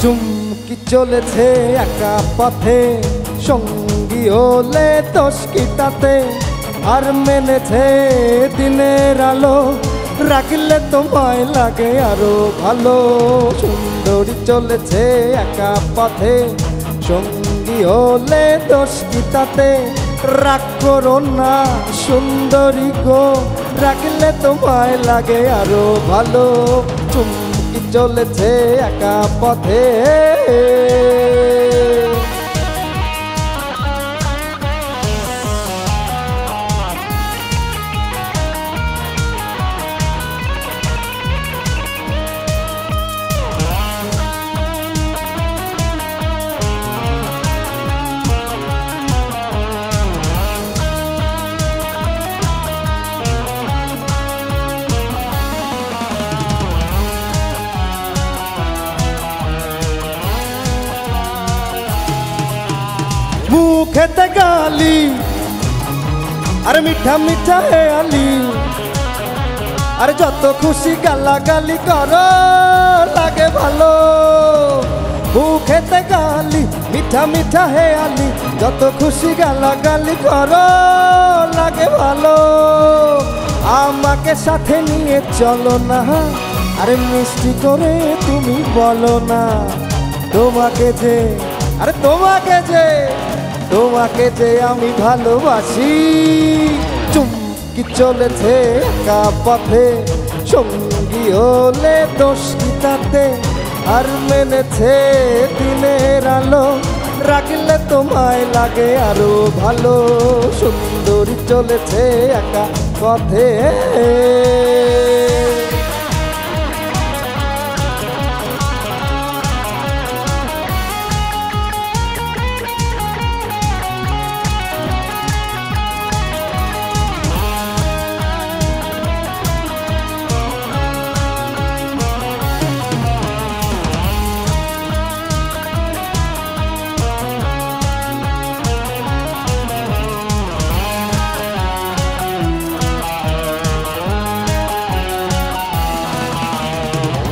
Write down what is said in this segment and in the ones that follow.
চুমকি চলেছে একা পথে, সঙ্গী হলে দোষ কি তাতে? আর মেনেছে দিনের আলো, রাখলে তোমায় লাগে আরো ভালো। সুন্দরী চলেছে একা পথে, সঙ্গী হলে দোষ কি তাতে? রাগ করো না সুন্দরী গো, রাখলে তোমায় লাগে আরো ভালো। চুমকি চলেছে একা পথে। মুখেতে গালি আর মিঠা মিঠা হেয়ালি, আর যত খুশি গালাগালি করো লাগে ভালো। মুখেতে গালি মিঠা মিঠা হেয়ালি, যত খুশি গালাগালি করো লাগে ভালো। আমাকে সাথে নিয়ে চলো না, আরে মিষ্টি করে তুমি বলো না, তোমাকে যে আরে তোমাকে যে আমি ভালোবাসি। চুমকি চলেছে একা পথে, সঙ্গী হলে দোষ কি তাতে? আর মেনেছে দিনের আলো, রাখলে তোমায় লাগে আরো ভালো। সুন্দরী চলেছে একা পথে।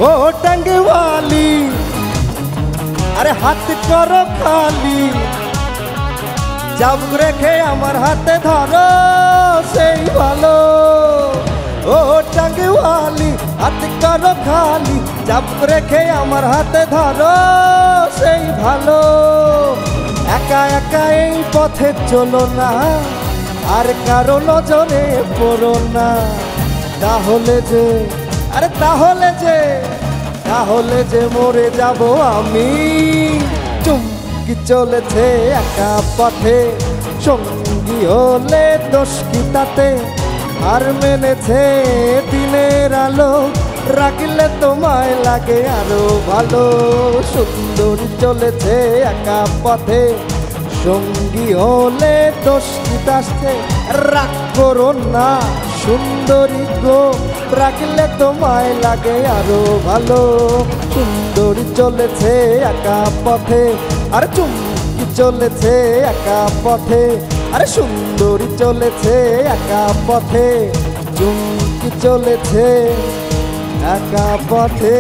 ও টাঙ্গে वाली, আরে হাত করো খালি, চাবুক রেখে আমার হাতে ধরো সেই ভালো। ও টাঙ্গে वाली, হাত করো খালি, চাবুক রেখে আমার হাতে ধরো সেই ভালো। একা একা এই পথে চলো না, আর কারো নজরে পড়ো না, তাহলে যে মরে যাব আমি। চুমকি চলেছে একা পথে, সঙ্গী হলে দোষ কি তাতে? আর মেনেছে দিনের আলো, রাখলে তোমায় লাগে আরো ভালো। সুন্দরী চলেছে একা পথে, সঙ্গী হলে দোষ কি তাতে? রাগ করো না সুন্দরী গো, রাখলে তোমায় লাগে আরো ভালো। সুন্দরী চলেছে একা পথে, আর চুমকি চলেছে একা পথে। আরে সুন্দরী চলেছে একা পথে, চুমকি চলেছে একা পথে।